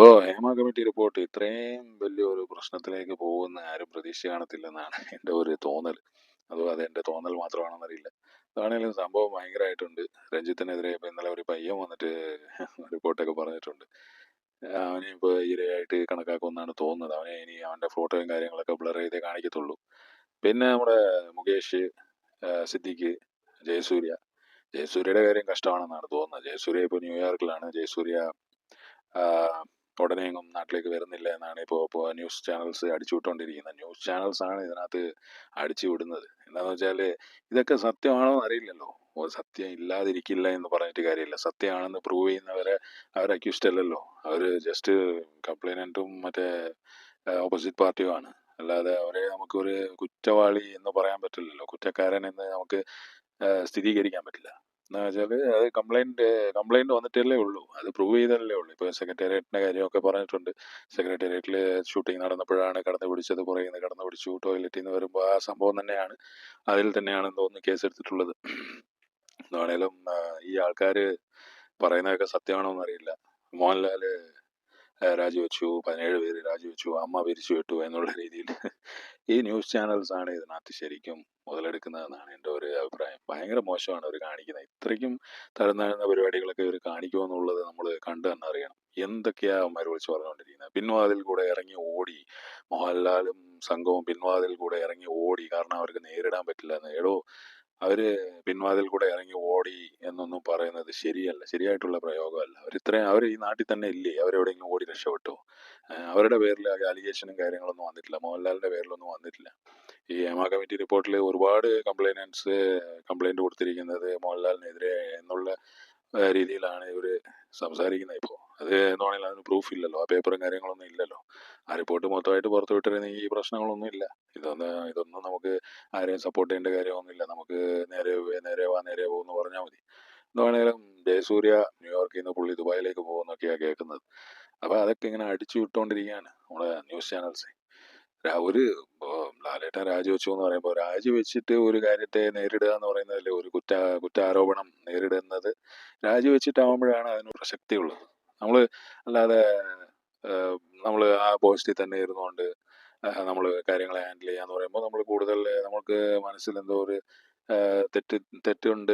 Hema committee report ഇത്രയും വലിയൊരു പ്രശ്നത്തിലേക്ക് പോകുമെന്ന് ആരും പ്രതീക്ഷ കാണത്തില്ലെന്നാണ് എൻ്റെ ഒരു തോന്നൽ. അതോ അതെൻ്റെ തോന്നൽ മാത്രമാണെന്നറിയില്ല. അതാണേലും സംഭവം ഭയങ്കരമായിട്ടുണ്ട്. രഞ്ജിത്തിനെതിരെ ഇപ്പം ഇന്നലെ ഒരു പയ്യൻ വന്നിട്ട് റിപ്പോർട്ടൊക്കെ പറഞ്ഞിട്ടുണ്ട്. അവനെ ഇപ്പോൾ ഇരയായിട്ട് കണക്കാക്കുമെന്നാണ് തോന്നുന്നത്. അവനെ ഇനി അവൻ്റെ ഫോട്ടോയും കാര്യങ്ങളൊക്കെ ബ്ലർ ചെയ്തേ കാണിക്കത്തുള്ളൂ. പിന്നെ നമ്മുടെ മുകേഷ്, സിദ്ദിഖ്, ജയസൂര്യ. ജയസൂര്യയുടെ കാര്യം കഷ്ടമാണെന്നാണ് തോന്നുന്നത്. ജയസൂര്യ ഇപ്പോൾ ന്യൂയോർക്കിലാണ്. ജയസൂര്യ ആ, ഉടനെ എങ്ങും നാട്ടിലേക്ക് വരുന്നില്ല എന്നാണ് ഇപ്പോൾ ന്യൂസ് ചാനൽസ് അടിച്ചു വിട്ടുകൊണ്ടിരിക്കുന്നത്. ന്യൂസ് ചാനൽസ് ആണ് ഇതിനകത്ത് അടിച്ചു വിടുന്നത്. എന്താണെന്ന് വെച്ചാൽ ഇതൊക്കെ സത്യമാണോ എന്ന് അറിയില്ലല്ലോ. സത്യം ഇല്ലാതിരിക്കില്ല എന്ന് പറഞ്ഞിട്ട് കാര്യമില്ല. സത്യമാണെന്ന് പ്രൂവ് ചെയ്യുന്നവരെ അവർ അക്യൂസ്ഡ് അല്ലല്ലോ. അവർ ജസ്റ്റ് കംപ്ലൈനൻറ്റും മറ്റേ ഓപ്പോസിറ്റ് പാർട്ടിയുമാണ്. അല്ലാതെ അവരെ നമുക്കൊരു കുറ്റവാളി എന്ന് പറയാൻ പറ്റില്ലല്ലോ. കുറ്റക്കാരൻ എന്ന് നമുക്ക് സ്ഥിരീകരിക്കാൻ പറ്റില്ല. എന്ന് വെച്ചാൽ അത് കംപ്ലൈന്റ് വന്നിട്ടല്ലേ ഉള്ളൂ. അത് പ്രൂവ് ചെയ്തല്ലേ ഉള്ളൂ. ഇപ്പോൾ സെക്രട്ടേറിയറ്റിന്റെ കാര്യമൊക്കെ പറഞ്ഞിട്ടുണ്ട്. സെക്രട്ടേറിയറ്റിൽ ഷൂട്ടിംഗ് നടന്നപ്പോഴാണ് കടന്നു പിടിച്ചത്. പുറകിൽ നിന്ന് കടന്നു പിടിച്ചു, ടോയ്ലറ്റിൽ നിന്ന് വരുമ്പോൾ ആ സംഭവം തന്നെയാണ്. അതിൽ തന്നെയാണെന്ന് തോന്നുന്നു കേസെടുത്തിട്ടുള്ളത്. എന്താണേലും ഈ ആൾക്കാർ പറയുന്നതൊക്കെ സത്യമാണോ എന്നറിയില്ല. മോഹൻലാൽ രാജിവെച്ചു, 17 പേര് രാജിവെച്ചു, അമ്മ പിരിച്ചു വിട്ടു എന്നുള്ള രീതിയിൽ ഈ ന്യൂസ് ചാനൽസ് ആണ് ഇതിനകത്ത് ശരിക്കും മുതലെടുക്കുന്നതെന്നാണ് എൻ്റെ ഒരു അഭിപ്രായം. ഭയങ്കര മോശമാണ് അവർ കാണിക്കുന്നത്. ഇത്രയ്ക്കും തരംതാഴ്ന്ന പരിപാടികളൊക്കെ ഇവർ കാണിക്കുമെന്നുള്ളത് നമ്മൾ കണ്ടു തന്നെ അറിയണം. എന്തൊക്കെയാ അവന്മാർ വിളിച്ച് പറഞ്ഞുകൊണ്ടിരിക്കുന്നത്. പിൻവാതിൽ കൂടെ ഇറങ്ങി ഓടി, മോഹൻലാലും സംഘവും പിൻവാതിൽ കൂടെ ഇറങ്ങി ഓടി. കാരണം അവർക്ക് നേരിടാൻ പറ്റില്ല എന്ന്. എടോ, അവര് പിൻവാതിൽ കൂടെ ഇറങ്ങി ഓടി എന്നൊന്നും പറയുന്നത് ശരിയല്ല, ശരിയായിട്ടുള്ള പ്രയോഗമല്ല. അവർ ഈ നാട്ടിൽ തന്നെ ഇല്ലേ? അവരെവിടെയെങ്കിലും ഓടി രക്ഷപ്പെട്ടോ? അവരുടെ പേരിൽ അലിഗേഷനും കാര്യങ്ങളൊന്നും വന്നിട്ടില്ല. മോഹൻലാലിന്റെ പേരിലൊന്നും വന്നിട്ടില്ല. ഈ ഹേമ കമ്മിറ്റി റിപ്പോർട്ടിൽ ഒരുപാട് കംപ്ലൈന്റ് കൊടുത്തിരിക്കുന്നത് മോഹൻലാലിനെതിരെ എന്നുള്ള രീതിയിലാണ് ഇവര് സംസാരിക്കുന്നത്. ഇപ്പോൾ അത് എന്ന് പറഞ്ഞാൽ അതിന് പ്രൂഫ് ഇല്ലല്ലോ. ആ പേപ്പറും കാര്യങ്ങളൊന്നും ഇല്ലല്ലോ. ആ റിപ്പോർട്ട് മൊത്തമായിട്ട് പുറത്തു വിട്ടിരുന്നെങ്കിൽ ഈ പ്രശ്നങ്ങളൊന്നും ഇല്ല. ഇതൊന്നും നമുക്ക് ആരെയും സപ്പോർട്ട് ചെയ്യേണ്ട കാര്യമൊന്നുമില്ല. നമുക്ക് നേരെ വാ നേരെ പോകുമെന്ന് പറഞ്ഞാൽ മതി. എന്ന് വേണേലും ജയസൂര്യ ന്യൂയോർക്കിൽ നിന്ന് പുള്ളി ദുബായിലേക്ക് പോകുന്നൊക്കെയാണ് കേൾക്കുന്നത്. അപ്പൊ അതൊക്കെ ഇങ്ങനെ അടിച്ചു വിട്ടുകൊണ്ടിരിക്കുകയാണ് നമ്മുടെ ന്യൂസ് ചാനൽസ്. ഒരു ലാലേട്ടൻ രാജിവെച്ചു എന്ന് പറയുമ്പോൾ, രാജിവെച്ചിട്ട് ഒരു കാര്യത്തെ നേരിടുക എന്ന് പറയുന്നതല്ലേ ഒരു കുറ്റാരോപണം നേരിടുന്നത്. രാജിവെച്ചിട്ടാവുമ്പോഴാണ് അതിന് പ്രസക്തിയുള്ളത്. അല്ലാതെ നമ്മൾ ആ പോസ്റ്റിൽ തന്നെ ഇരുന്നുകൊണ്ട് നമ്മൾ കാര്യങ്ങളെ ഹാൻഡിൽ ചെയ്യാന്ന് പറയുമ്പോൾ നമ്മൾ കൂടുതൽ നമുക്ക് മനസ്സിൽ എന്തോ ഒരു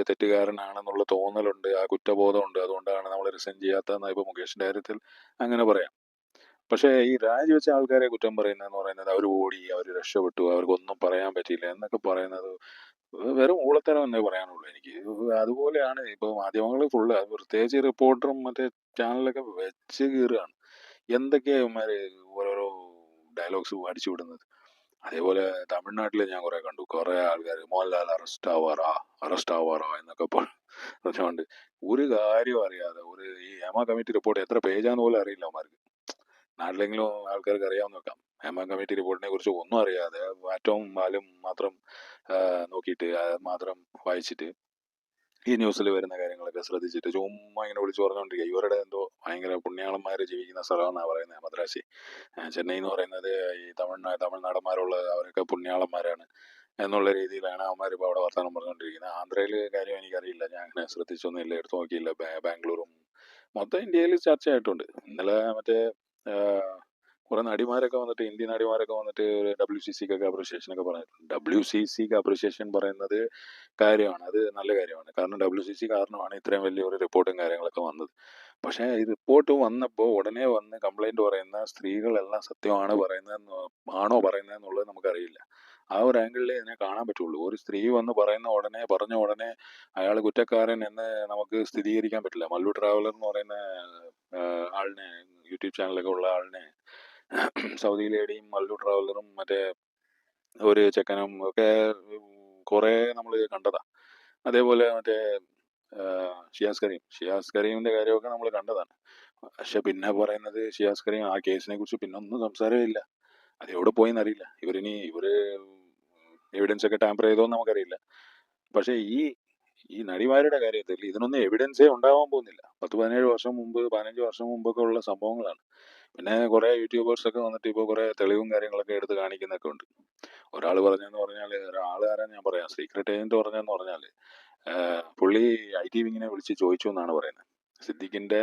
തെറ്റുകാരനാണെന്നുള്ള തോന്നലുണ്ട്, ആ കുറ്റബോധമുണ്ട്. അതുകൊണ്ടാണ് നമ്മൾ റിസൈൻ ചെയ്യാത്തതെന്ന് ഇപ്പോൾ മുകേഷിന്റെ കാര്യത്തിൽ അങ്ങനെ പറയാം. പക്ഷേ ഈ രാജിവെച്ച ആൾക്കാരെ കുറ്റം പറയുന്നതെന്ന് പറയുന്നത് അവർ ഓടി, അവർ രക്ഷപ്പെട്ടു, അവർക്കൊന്നും പറയാൻ പറ്റിയില്ല എന്നൊക്കെ പറയുന്നത് വെറും ഊളത്തരം എന്നേ പറയാനുള്ളൂ എനിക്ക്. അതുപോലെയാണ് ഇപ്പോൾ മാധ്യമങ്ങൾ ഫുള്ള്, പ്രത്യേകിച്ച് റിപ്പോർട്ടറും മറ്റേ ചാനലൊക്കെ വെച്ച് കീറുകയാണ്. എന്തൊക്കെയാ ഇവന്മാര് ഓരോരോ ഡയലോഗ്സ് അടിച്ചു വിടുന്നത്. അതേപോലെ തമിഴ്നാട്ടിൽ ഞാൻ കുറെ കണ്ടു. കുറെ ആൾക്കാർ മോഹൻലാൽ അറസ്റ്റ് ആവാറാ എന്നൊക്കെ പറഞ്ഞുകൊണ്ട് ഒരു കാര്യം അറിയാതെ ഈ ഹേമ കമ്മിറ്റി റിപ്പോർട്ട് എത്ര പേജാന്ന് പോലും അറിയില്ല അവന്മാർക്ക്. നാട്ടിലെങ്കിലും ആൾക്കാർക്ക് അറിയാവുന്ന വെക്കാം. ഹേമ കമ്മിറ്റി റിപ്പോർട്ടിനെ കുറിച്ച് ഒന്നും അറിയാതെ ആറ്റവും പാലും മാത്രം നോക്കിയിട്ട് അത് മാത്രം വായിച്ചിട്ട് ഈ ന്യൂസിൽ വരുന്ന കാര്യങ്ങളൊക്കെ ശ്രദ്ധിച്ചിട്ട് ചുമ്മാ ഇങ്ങനെ വിളിച്ചു പറഞ്ഞുകൊണ്ടിരിക്കുക. ഇവരുടെ എന്തോ ഭയങ്കര പുണ്യാളന്മാർ ജീവിക്കുന്ന സ്ഥലമെന്നാണ് പറയുന്നത് മദ്രാശി. ചെന്നൈ എന്ന് പറയുന്നത് ഈ തമിഴ്നാടന്മാരുള്ള അവരൊക്കെ പുണ്യാളന്മാരാണ് എന്നുള്ള രീതിയിലാണ് അവന്മാർ ഇപ്പോൾ അവിടെ വർത്തമാനം പറഞ്ഞുകൊണ്ടിരിക്കുന്നത്. ആന്ധ്രയിൽ കാര്യം എനിക്കറിയില്ല, ഞാൻ അങ്ങനെ ശ്രദ്ധിച്ചൊന്നുമില്ല, എടുത്തു നോക്കിയില്ല. ബാംഗ്ലൂരും മൊത്തം ഇന്ത്യയിൽ ചർച്ചയായിട്ടുണ്ട്. ഇന്നലെ മറ്റേ കുറെ നടിമാരൊക്കെ വന്നിട്ട്, ഇന്ത്യൻ നടിമാരൊക്കെ വന്നിട്ട് ഒരു WCCക്കൊക്കെ അപ്രിസിയേഷൻ ഒക്കെ പറഞ്ഞിട്ടുണ്ട്. WCCക്ക് അപ്രിസിയേഷൻ പറയുന്നത് കാര്യമാണ്, അത് നല്ല കാര്യമാണ്. കാരണം WCC കാരണമാണ് ഇത്രയും വലിയൊരു റിപ്പോർട്ടും കാര്യങ്ങളൊക്കെ വന്നത്. പക്ഷേ ഈ റിപ്പോർട്ട് വന്നപ്പോൾ ഉടനെ വന്ന് കംപ്ലൈന്റ് പറയുന്ന സ്ത്രീകളെല്ലാം സത്യമാണ് ആണോ പറയുന്നതെന്നുള്ളത് നമുക്കറിയില്ല. ആ ഒരു ആംഗിളിലേ ഇതിനെ കാണാൻ പറ്റുള്ളൂ. ഒരു സ്ത്രീ വന്ന് പറഞ്ഞ ഉടനെ അയാൾ കുറ്റക്കാരൻ എന്ന് നമുക്ക് സ്ഥിരീകരിക്കാൻ പറ്റില്ല. മല്ലു ട്രാവലർ എന്ന് പറയുന്ന ആളിനെ, യൂട്യൂബ് ചാനലൊക്കെ ഉള്ള ആളിനെ, സൗദി ലേഡിയും മല്ലു ട്രാവലറും മറ്റേ ഒരു ചെക്കനും ഒക്കെ കുറെ നമ്മൾ കണ്ടതാ. അതേപോലെ മറ്റേ ഷിയാസ് കരീമിന്റെ കാര്യമൊക്കെ നമ്മൾ കണ്ടതാണ്. പക്ഷെ പിന്നെ പറയുന്നത് ഷിയാസ് കരീം ആ കേസിനെ കുറിച്ച് പിന്നെ ഒന്നും സംസാരമില്ല. അത് എവിടെ പോയെന്നറിയില്ല. ഇവര് എവിഡൻസ് ഒക്കെ ടാമ്പർ ചെയ്തോന്ന് നമുക്കറിയില്ല. പക്ഷെ ഈ നടിമാരുടെ കാര്യത്തിൽ ഇതിനൊന്നും എവിഡൻസേ ഉണ്ടാവാൻ പോകുന്നില്ല. 15 വർഷം മുമ്പൊക്കെ ഉള്ള സംഭവങ്ങളാണ്. പിന്നെ കുറെ യൂട്യൂബേഴ്സ് ഒക്കെ വന്നിട്ട് ഇപ്പോൾ കുറെ തെളിവും കാര്യങ്ങളൊക്കെ എടുത്ത് കാണിക്കുന്നൊക്കെ ഉണ്ട്. ഒരാൾ പറഞ്ഞെന്ന് പറഞ്ഞാല്, ഒരാളുകാരൻ ഞാൻ പറയാം, സീക്രട്ട് ഏജന്റ് പറഞ്ഞെന്ന് പറഞ്ഞാല് പുള്ളി IT വിങ്ങിനെ വിളിച്ച് ചോദിച്ചു എന്നാണ് പറയുന്നത്. സിദ്ദിഖിന്റെ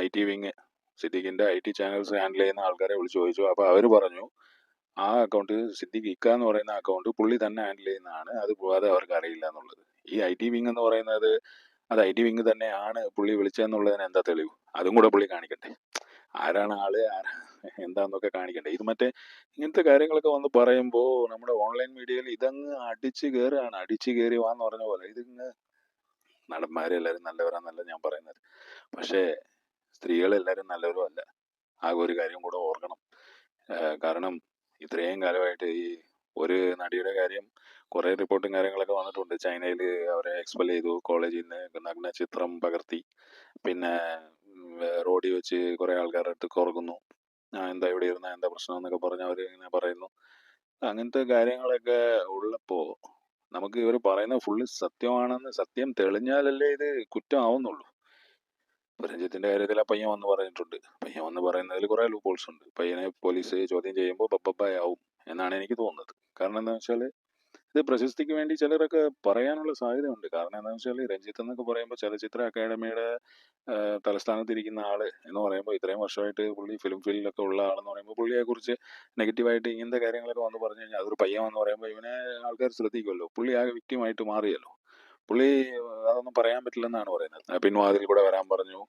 IT വിങ് സിദ്ദിഖിന്റെ IT ചാനൽസ് ഹാൻഡിൽ ചെയ്യുന്ന ആൾക്കാരെ വിളിച്ചു ചോദിച്ചു. അപ്പോൾ അവർ പറഞ്ഞു ആ അക്കൗണ്ട് സിദ്ദിഖ് ഇക്ക എന്ന് പറയുന്ന അക്കൗണ്ട് പുള്ളി തന്നെ ഹാൻഡിൽ ചെയ്യുന്നതാണ്, അത് പോകാതെ അവർക്ക് അറിയില്ല എന്നുള്ളത്. ഈ IT വിങ് എന്ന് പറയുന്നത് അത് IT വിങ് തന്നെയാണ് പുള്ളി വിളിച്ചതെന്നുള്ളതിന് എന്താ തെളിവ്? അതും കൂടെ പുള്ളി കാണിക്കട്ടെ. ആരാണ് ആള്, എന്താന്നൊക്കെ കാണിക്കണ്ടേ. ഇത് മറ്റേ ഇങ്ങനത്തെ കാര്യങ്ങളൊക്കെ വന്ന് പറയുമ്പോൾ നമ്മുടെ ഓൺലൈൻ മീഡിയയിൽ ഇതങ്ങ് അടിച്ചു കയറി വാന്ന് പറഞ്ഞ പോലെ. ഇതിങ്ങ് നടന്മാരെല്ലാവരും നല്ലവരാന്നല്ല ഞാൻ പറയുന്നത്, പക്ഷേ സ്ത്രീകളെല്ലാവരും നല്ലവരും അല്ല. ആ ഒരു കാര്യം കൂടെ ഓർക്കണം. കാരണം ഇത്രയും കാലമായിട്ട് ഈ ഒരു നടിയുടെ കാര്യം കുറേ റിപ്പോർട്ടും കാര്യങ്ങളൊക്കെ വന്നിട്ടുണ്ട്. ചൈനയിൽ അവരെ എക്സ്പെൽ ചെയ്തു, കോളേജിൽ നിന്ന് നഗ്ന ചിത്രം പകർത്തി, പിന്നെ റോഡിൽ വെച്ച് കുറേ ആൾക്കാരുടെ അടുത്ത് കുറക്കുന്നു, എന്താ ഇവിടെ ഇരുന്ന എന്താ പ്രശ്നം എന്നൊക്കെ പറഞ്ഞ് അവർ ഇങ്ങനെ പറയുന്നു. അങ്ങനത്തെ കാര്യങ്ങളൊക്കെ ഉള്ളപ്പോൾ നമുക്ക് ഇവർ പറയുന്നത് ഫുള്ള് സത്യമാണെന്ന് സത്യം തെളിഞ്ഞാലല്ലേ ഇത് കുറ്റമാവുന്നുള്ളൂ. ഇപ്പൊ രഞ്ജിത്തിന്റെ കാര്യത്തിൽ ആ പയ്യൻ വന്ന് പറഞ്ഞിട്ടുണ്ട്. പയ്യൻ വന്ന് പറയുന്നതിൽ കുറെ ലൂപ്പ് ഹോൾസ് ഉണ്ട്. പയ്യനെ പോലീസ് ചോദ്യം ചെയ്യുമ്പോൾ ബബ്ബായാവും എന്നാണ് എനിക്ക് തോന്നുന്നത്. കാരണം എന്താ വെച്ചാൽ ഇത് പ്രശസ്തിക്ക് വേണ്ടി ചിലരൊക്കെ പറയാനുള്ള സാധ്യതയുണ്ട്. കാരണം എന്താ വെച്ചാൽ രഞ്ജിത്ത് എന്നൊക്കെ പറയുമ്പോൾ ചലച്ചിത്ര അക്കാദമിയുടെ തലസ്ഥാനത്തിരിക്കുന്ന ആള് എന്ന് പറയുമ്പോൾ ഇത്രയും വർഷമായിട്ട് പുള്ളി ഫിലിം ഫീൽഡിലൊക്കെ ഉള്ള ആളെന്ന് പറയുമ്പോൾ പുള്ളിയെ കുറിച്ച് നെഗറ്റീവായിട്ട് ഇങ്ങനത്തെ കാര്യങ്ങളൊക്കെ വന്ന് പറഞ്ഞു കഴിഞ്ഞാൽ അതൊരു പയ്യൻ വന്ന് പറയുമ്പോൾ ഇവനെ ആൾക്കാർ ശ്രദ്ധിക്കുമല്ലോ. പുള്ളി ആകെ വിക്റ്റിമായിട്ട് മാറിയല്ലോ. പുള്ളി അതൊന്നും പറയാൻ പറ്റില്ലെന്നാണ് പറയുന്നത്. പിൻവാതിൽ കൂടെ വരാൻ പറഞ്ഞു,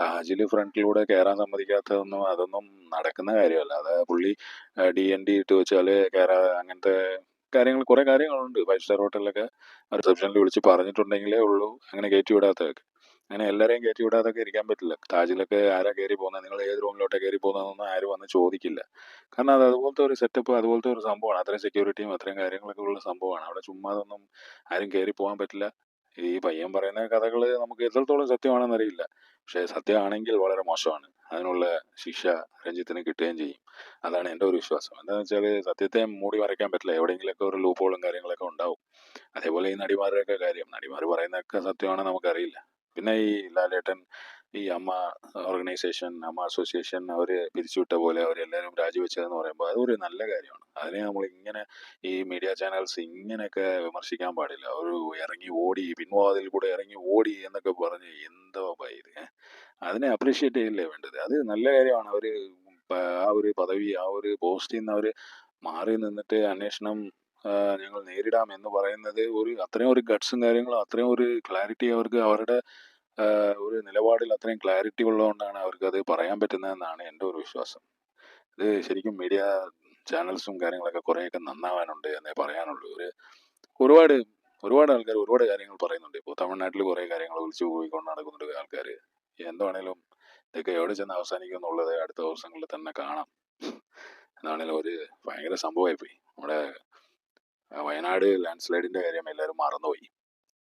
താജിൽ ഫ്രണ്ടിലൂടെ കയറാൻ സമ്മതിക്കാത്തതൊന്നും അതൊന്നും നടക്കുന്ന കാര്യമല്ല. അത് പുള്ളി DND ഇട്ട് വെച്ചാല് അങ്ങനത്തെ കാര്യങ്ങൾ കുറെ കാര്യങ്ങളുണ്ട്. 5 സ്റ്റാർ ഹോട്ടലിലൊക്കെ റിസപ്ഷനിൽ വിളിച്ച് പറഞ്ഞിട്ടുണ്ടെങ്കിലേ ഉള്ളൂ അങ്ങനെ കയറ്റി വിടാത്തതൊക്കെ. അങ്ങനെ എല്ലാവരെയും കയറ്റി വിടാതൊക്കെ ഇരിക്കാൻ പറ്റില്ല. താജിലൊക്കെ ആരാ കയറി പോകുന്നത്, നിങ്ങൾ ഏത് റൂമിലോട്ടാ കയറി പോകുന്നതെന്നൊന്നും ആരും വന്ന് ചോദിക്കില്ല. കാരണം അത് അതുപോലത്തെ ഒരു സെറ്റപ്പ്, അതുപോലത്തെ ഒരു സംഭവമാണ്. അത്രയും സെക്യൂരിറ്റിയും അത്രയും കാര്യങ്ങളൊക്കെ ഉള്ള സംഭവമാണ്. അവിടെ ചുമ്മാ അതൊന്നും ആരും കയറി പോകാൻ പറ്റില്ല. ഈ പയ്യൻ പറയുന്ന കഥകൾ നമുക്ക് എത്രത്തോളം സത്യമാണെന്ന് അറിയില്ല. പക്ഷെ സത്യമാണെങ്കിൽ വളരെ മോശമാണ്. അതിനുള്ള ശിക്ഷ രഞ്ജിത്തിന് കിട്ടുകയും ചെയ്യും. അതാണ് എൻ്റെ ഒരു വിശ്വാസം. എന്താണെന്ന് വെച്ചാൽ സത്യത്തെ മൂടി മറയ്ക്കാൻ പറ്റില്ല. എവിടെയെങ്കിലുമൊക്കെ ഒരു ലൂപ്പ് ഹോളും കാര്യങ്ങളൊക്കെ ഉണ്ടാവും. അതേപോലെ ഈ നടിമാരുടെയൊക്കെ കാര്യം, നടിമാർ പറയുന്നതൊക്കെ സത്യമാണെന്ന് നമുക്കറിയില്ല. പിന്നെ ഈ ലാലേട്ടൻ, ഈ അമ്മ ഓർഗനൈസേഷൻ, അമ്മ അസോസിയേഷൻ അവർ പിരിച്ചുവിട്ട പോലെ അവരെല്ലാവരും രാജിവെച്ചതെന്ന് പറയുമ്പോൾ അതൊരു നല്ല കാര്യമാണ്. അതിനെ നമ്മൾ ഇങ്ങനെ ഈ മീഡിയ ചാനൽസ് ഇങ്ങനെയൊക്കെ വിമർശിക്കാൻ പാടില്ല. ഒരു ഇറങ്ങി ഓടി, പിൻവാതിൽ കൂടെ ഇറങ്ങി ഓടി എന്നൊക്കെ പറഞ്ഞ് എന്തോ ഇത്, അതിനെ അപ്രീഷിയേറ്റ് ചെയ്യില്ലേ വേണ്ടത്. അത് നല്ല കാര്യമാണ്. അവര് ആ ഒരു പദവി, ആ ഒരു പോസ്റ്റിൽ നിന്ന് അവര് മാറി നിന്നിട്ട് അന്വേഷണം ഞങ്ങൾ നേരിടാം എന്ന് പറയുന്നത് അത്രയും ഒരു ഗട്ട്സും കാര്യങ്ങളും അത്രയും ഒരു ക്ലാരിറ്റി അവർക്ക് അവരുടെ ഒരു നിലപാടിൽ അത്രയും ക്ലാരിറ്റി ഉള്ളതുകൊണ്ടാണ് അവർക്ക് അത് പറയാൻ പറ്റുന്നതെന്നാണ് എൻ്റെ ഒരു വിശ്വാസം. ഇത് ശരിക്കും മീഡിയ ചാനൽസും കാര്യങ്ങളൊക്കെ കുറേയൊക്കെ നന്നാവാനുണ്ട് എന്നേ പറയാനുള്ളൂ. ഒരുപാട് ഒരുപാട് ആൾക്കാർ ഒരുപാട് കാര്യങ്ങൾ പറയുന്നുണ്ട്. ഇപ്പോൾ തമിഴ്നാട്ടിൽ കുറേ കാര്യങ്ങൾ വിളിച്ചു പോയിക്കൊണ്ട് നടക്കുന്നുണ്ട് ആൾക്കാർ. എന്താണേലും ഇതൊക്കെ എവിടെ ചെന്ന് അവസാനിക്കും എന്നുള്ളത് അടുത്ത ദിവസങ്ങളിൽ തന്നെ കാണാം. എന്താണേലും ഒരു ഭയങ്കര സംഭവമായി പോയി. നമ്മുടെ വയനാട് ലാൻഡ് സ്ലൈഡിന്റെ കാര്യം എല്ലാവരും മറന്നുപോയി.